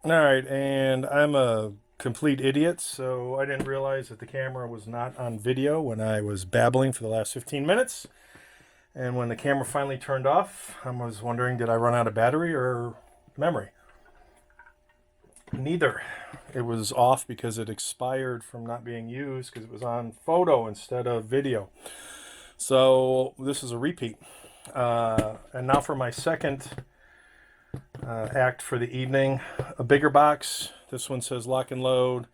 All right, and I'm a complete idiot, so I didn't realize that the camera was not on video when I was babbling for the last 15 minutes. And when the camera finally turned off, I was wondering, did I run out of battery or memory? Neither. It was off because it expired from not being used because it was on photo instead of video. So this is a repeat. And now for my second act for the evening, a bigger box. This one says Lock and Load.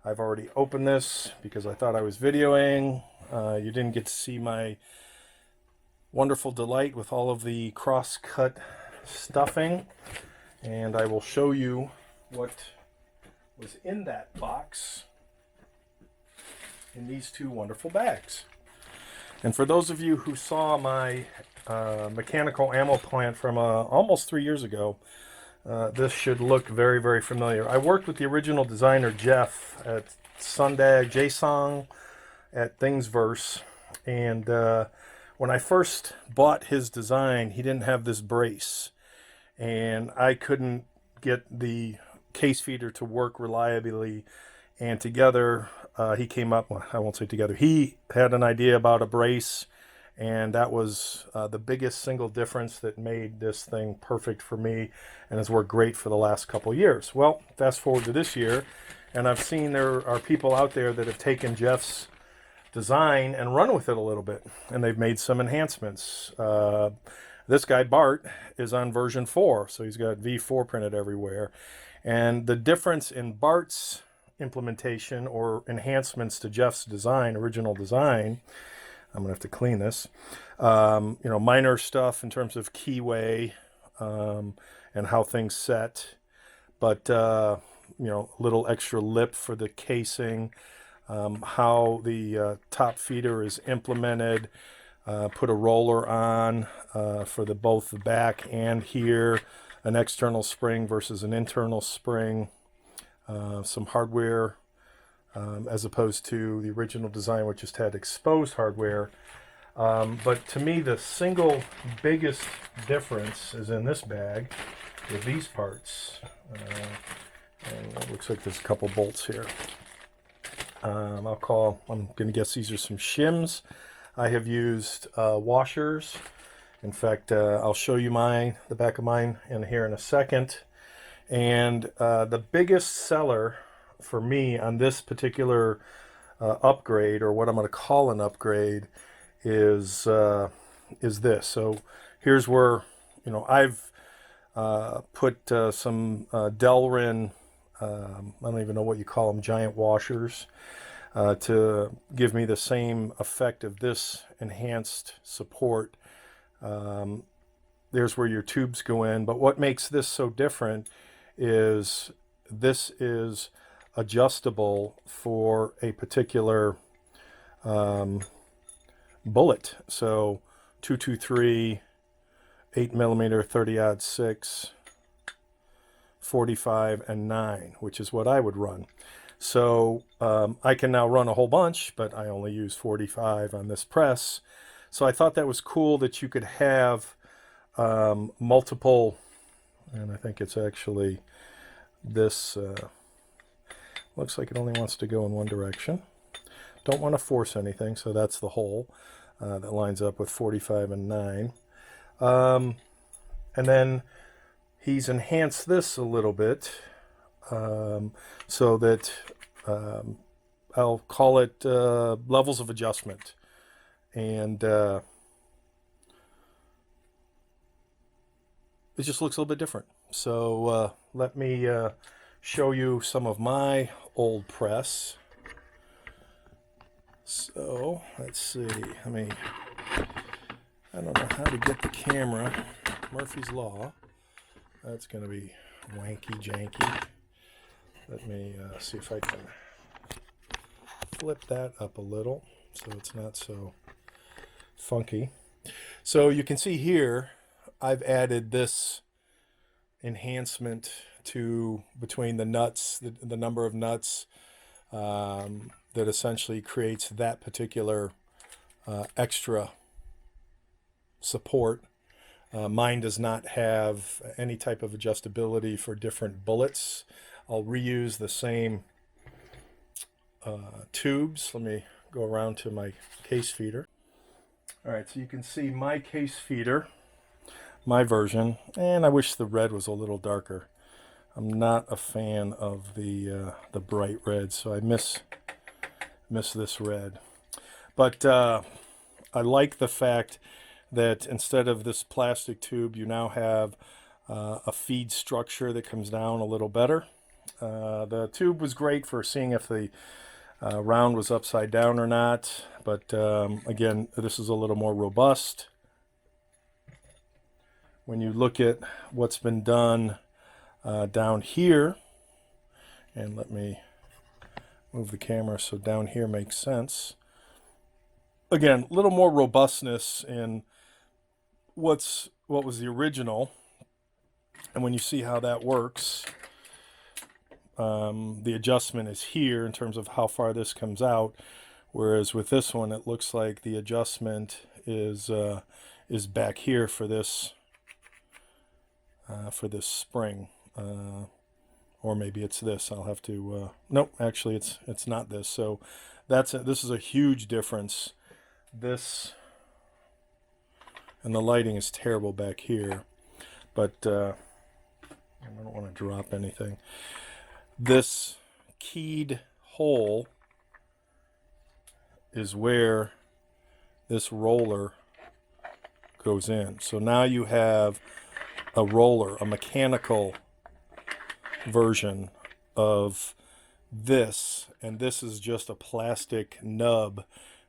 I've already opened this because I thought I was videoing. You didn't get to see my wonderful delight with all of the cross-cut stuffing, and I will show you what was in that box in these two wonderful bags. And for those of you who saw my mechanical ammo plant from almost 3 years ago, this should look very, very familiar. I worked with the original designer, Jeff, at Sundag, JSON, at Thingsverse. And when I first bought his design, he didn't have this brace. And I couldn't get the case feeder to work reliably. And together, he came up, well, I won't say together, he had an idea about a brace. And that was the biggest single difference that made this thing perfect for me and has worked great for the last couple years. Well, fast forward to this year, and I've seen there are people out there that have taken Jeff's design and run with it a little bit, and they've made some enhancements. This guy, Bart, is on version 4, so he's got V4 printed everywhere. And the difference in Bart's implementation or enhancements to Jeff's design, original design, I'm gonna have to clean this. Minor stuff in terms of keyway and how things set, but little extra lip for the casing, how the top feeder is implemented, put a roller on for both the back and here, an external spring versus an internal spring, some hardware. As opposed to the original design, which just had exposed hardware. But to me, the single biggest difference is in this bag with these parts. And it looks like there's a couple bolts here. I'm going to guess these are some shims. I have used washers. In fact, I'll show you the back of mine in here in a second. And the biggest seller for me on this particular upgrade, or what I'm going to call an upgrade, is this. So here's where I've put some Delrin, I don't even know what you call them, giant washers, to give me the same effect of this enhanced support. There's where your tubes go in, but what makes this so different is this is adjustable for a particular bullet. So 223, 8mm, 30-06, 45, and 9, which is what I would run. So I can now run a whole bunch, but I only use 45 on this press. So I thought that was cool that you could have multiple, and I think it's actually this. Looks like it only wants to go in one direction. Don't want to force anything, so that's the hole that lines up with 45 and 9. And then he's enhanced this a little bit so that I'll call it levels of adjustment. And it just looks a little bit different. So let me show you some of my old press. So let's see. I don't know how to get the camera. Murphy's Law. That's going to be wanky janky. Let me see if I can flip that up a little so it's not so funky. So you can see here I've added this enhancement to between the nuts, the number of nuts that essentially creates that particular extra support Mine does not have any type of adjustability for different bullets. I'll reuse the same tubes. Let me go around to my case feeder. All right, so you can see my case feeder, my version, and I wish the red was a little darker. I'm not a fan of the bright red, so I miss this red. But I like the fact that instead of this plastic tube, you now have a feed structure that comes down a little better. The tube was great for seeing if the round was upside down or not, but again, this is a little more robust. When you look at what's been done down here, and let me move the camera so down here makes sense. Again, a little more robustness in what was the original, and when you see how that works, the adjustment is here in terms of how far this comes out, whereas with this one it looks like the adjustment is back here for this spring, or maybe it's this. I'll have to nope, actually it's not this. So this is a huge difference. This, and the lighting is terrible back here, but I don't want to drop anything. This keyed hole is where this roller goes in. So now you have a roller, a mechanical version of this, and this is just a plastic nub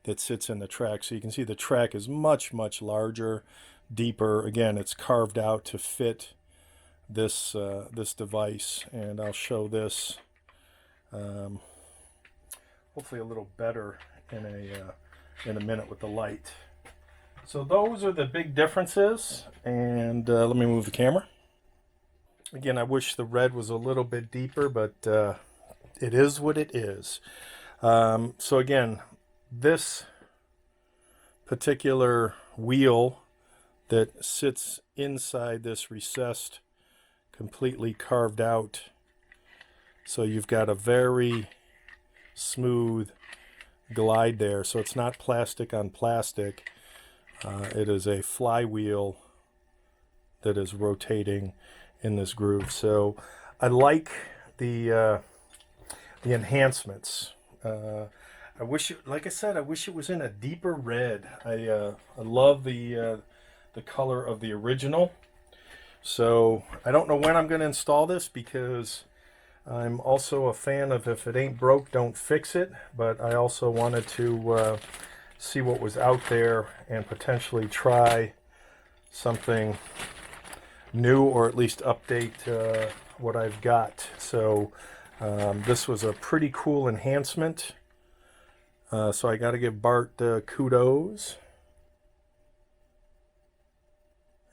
that sits in the track. So you can see the track is much, much larger, deeper. Again, it's carved out to fit this this device, and I'll show this hopefully a little better in a minute with the light. So those are the big differences, and let me move the camera. Again, I wish the red was a little bit deeper, but it is what it is. So again, this particular wheel that sits inside this recessed, completely carved out, so you've got a very smooth glide there. So it's not plastic on plastic. It is a flywheel that is rotating in this groove. So I like the enhancements. I wish, like I said, I wish it was in a deeper red. I love the color of the original. So I don't know when I'm going to install this, because I'm also a fan of if it ain't broke, don't fix it. But I also wanted to see what was out there and potentially try something new, or at least update what I've got. So this was a pretty cool enhancement. So I got to give Bart kudos.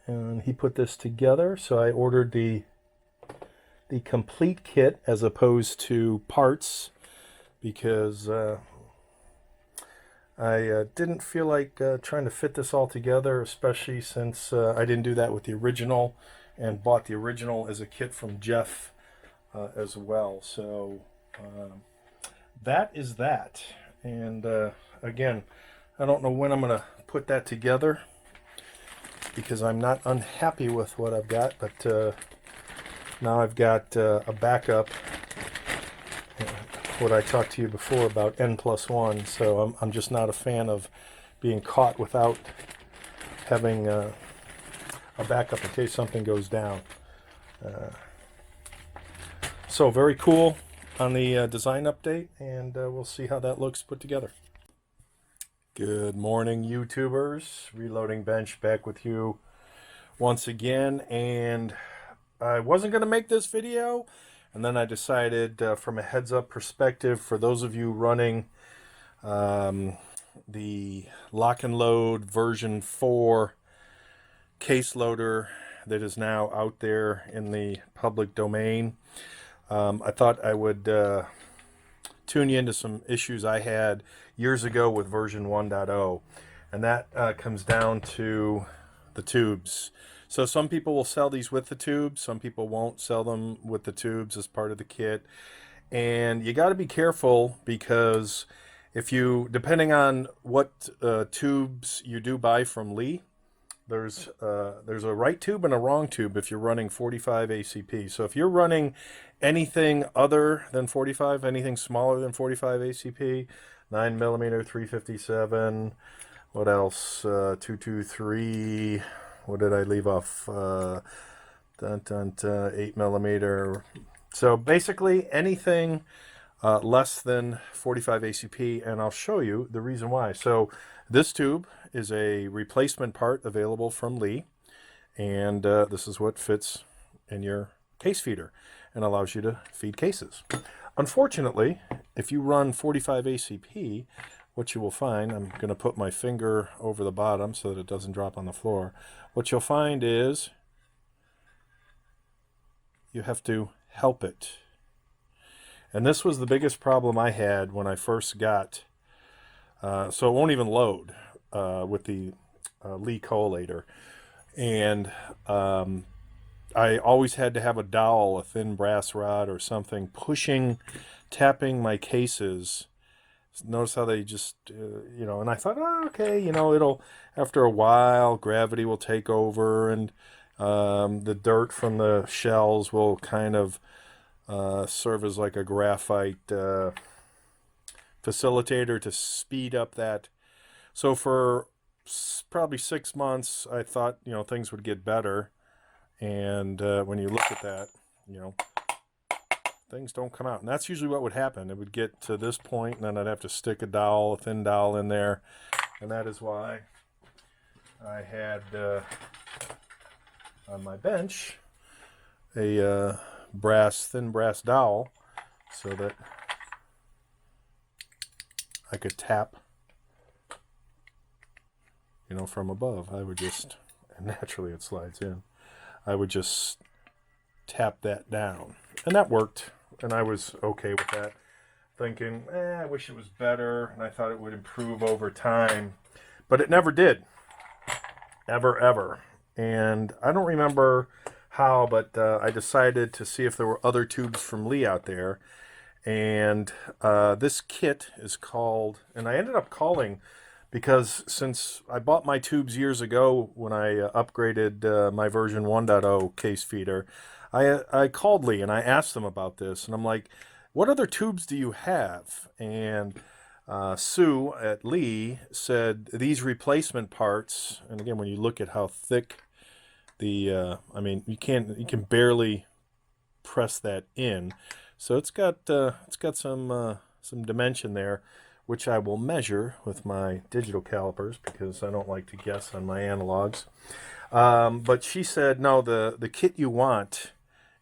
And he put this together. So I ordered the complete kit as opposed to parts, because I didn't feel like trying to fit this all together, especially since I didn't do that with the original, and bought the original as a kit from Jeff as well. So that is that. And again, I don't know when I'm going to put that together, because I'm not unhappy with what I've got, but now I've got a backup. What I talked to you before about N+1, so I'm just not a fan of being caught without having a backup in case something goes down. So very cool on the design update, and we'll see how that looks put together. Good morning, YouTubers. Reloading Bench back with you once again, and I wasn't going to make this video, and then I decided from a heads-up perspective, for those of you running the Lock N Load version 4 case loader that is now out there in the public domain, I thought I would tune you into some issues I had years ago with version 1.0, and that comes down to the tubes. So some people will sell these with the tubes. Some people won't sell them with the tubes as part of the kit. And you got to be careful, because if you, depending on what tubes you do buy from Lee, there's a right tube and a wrong tube if you're running 45 ACP. So if you're running anything other than 45, anything smaller than 45 ACP, 9mm, 357, what else? 223. What did I leave off? 8mm. So basically anything less than 45 ACP, and I'll show you the reason why. So this tube is a replacement part available from Lee, and this is what fits in your case feeder and allows you to feed cases. Unfortunately, if you run 45 ACP, what you will find, I'm going to put my finger over the bottom so that it doesn't drop on the floor. What you'll find is you have to help it. And this was the biggest problem I had when I first got, so it won't even load with the Lee collator. And I always had to have a dowel, a thin brass rod or something, tapping my cases. Notice how they just, and I thought, oh, okay, it'll, after a while, gravity will take over, and the dirt from the shells will kind of serve as like a graphite facilitator to speed up that. So for probably 6 months, I thought, things would get better. And when you look at that, things don't come out. And that's usually what would happen. It would get to this point, and then I'd have to stick a thin dowel in there. And that is why I had on my bench a thin brass dowel, so that I could tap, from above. I would just, and naturally it slides in, I would just tap that down. And that worked, and I was okay with that, thinking, I wish it was better, and I thought it would improve over time. But it never did. Ever. And I don't remember how, but I decided to see if there were other tubes from Lee out there. And this kit is called, and I ended up calling, because since I bought my tubes years ago when I upgraded my version 1.0 case feeder, I called Lee and I asked them about this, and I'm like, what other tubes do you have? And Sue at Lee said these replacement parts, and again, when you look at how thick the, you can barely press that in, so it's got some dimension there, which I will measure with my digital calipers, because I don't like to guess on my analogs. But she said, no, the kit you want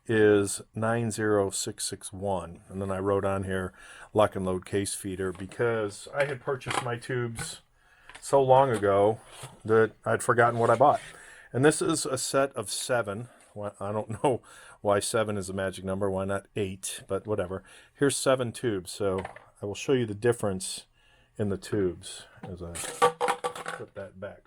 is 90661. And then I wrote on here, Lock N Load case feeder, because I had purchased my tubes so long ago that I'd forgotten what I bought. And this is a set of 7. I don't know why 7 is a magic number, why not 8, but whatever. Here's 7 tubes, so I will show you the difference in the tubes as I put that back.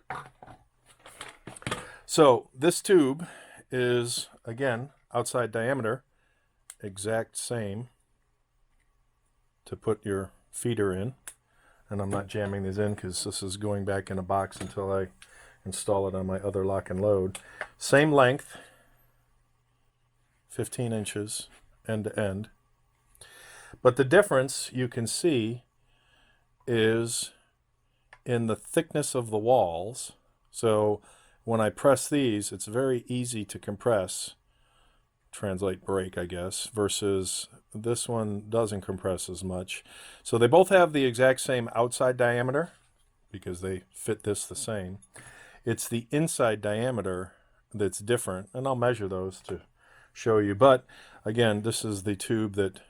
So this tube is, again, outside diameter, exact same to put your feeder in. And I'm not jamming these in because this is going back in a box until I install it on my other Lock and Load. Same length, 15 inches end to end. But the difference you can see is in the thickness of the walls. So when I press these, it's very easy to compress, translate break, I guess, versus this one doesn't compress as much. So they both have the exact same outside diameter because they fit this the same. It's the inside diameter that's different, and I'll measure those to show you. But again, this is the tube that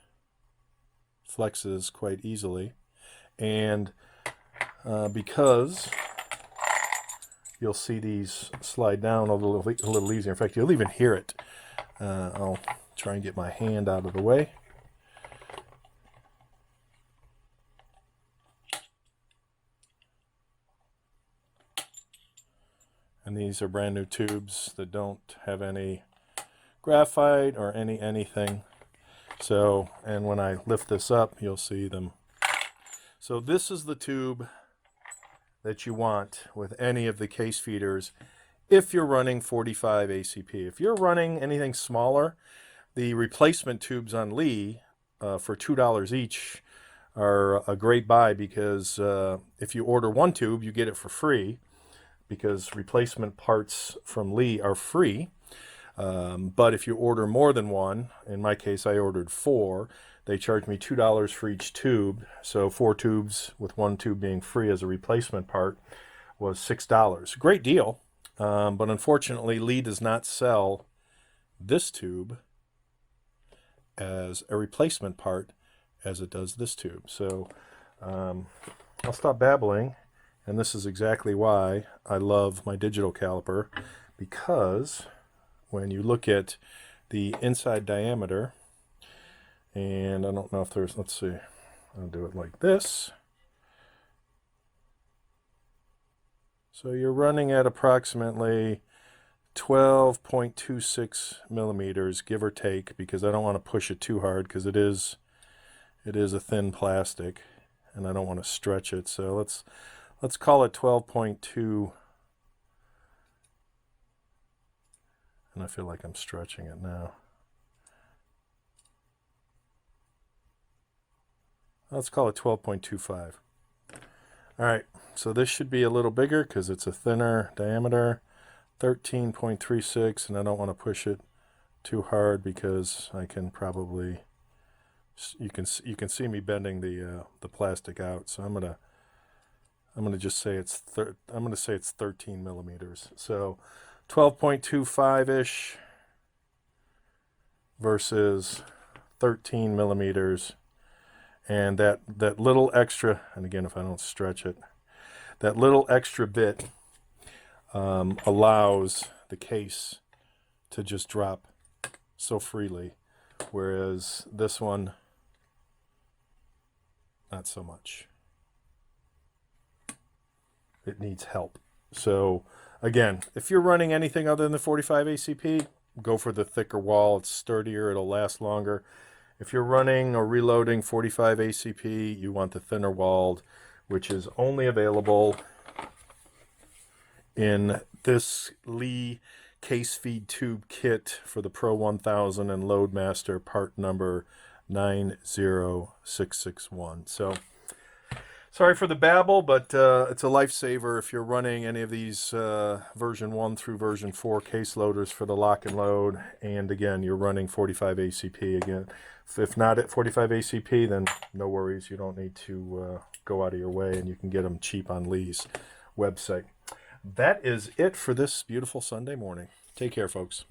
flexes quite easily, and because you'll see these slide down a little easier. In fact, you'll even hear it. I'll try and get my hand out of the way. And these are brand new tubes that don't have any graphite or anything. So, and when I lift this up, you'll see them. So this is the tube that you want with any of the case feeders if you're running 45 ACP. If you're running anything smaller, the replacement tubes on Lee for $2 each are a great buy, because if you order one tube, you get it for free, because replacement parts from Lee are free. But if you order more than one, in my case I ordered 4, they charge me $2 for each tube. So 4 tubes with 1 tube being free as a replacement part was $6. Great deal. But unfortunately Lee does not sell this tube as a replacement part as it does this tube. So I'll stop babbling, and this is exactly why I love my digital caliper, because when you look at the inside diameter, and I don't know if there's, let's see, I'll do it like this. So you're running at approximately 12.26 millimeters, give or take, because I don't want to push it too hard, because it is a thin plastic and I don't want to stretch it. So let's call it 12.2. And I feel like I'm stretching it now. Let's call it 12.25. All right, so this should be a little bigger because it's a thinner diameter, 13.36, and I don't want to push it too hard because I can probably, you can see me bending the plastic out. So I'm gonna just say it's 13 millimeters. So 12.25-ish versus 13 millimeters. And that little extra, and again, if I don't stretch it, that little extra bit allows the case to just drop so freely, whereas this one, not so much. It needs help. So again, if you're running anything other than the 45 ACP, go for the thicker wall. It's sturdier, it'll last longer. If you're running or reloading 45 ACP, you want the thinner walled, which is only available in this Lee case feed tube kit for the Pro 1000 and Loadmaster part number 90661. So sorry for the babble, but it's a lifesaver if you're running any of these version 1 through version 4 case loaders for the Lock and Load. And again, you're running 45 ACP. Again, if not at 45 ACP, then no worries. You don't need to go out of your way, and you can get them cheap on Lee's website. That is it for this beautiful Sunday morning. Take care, folks.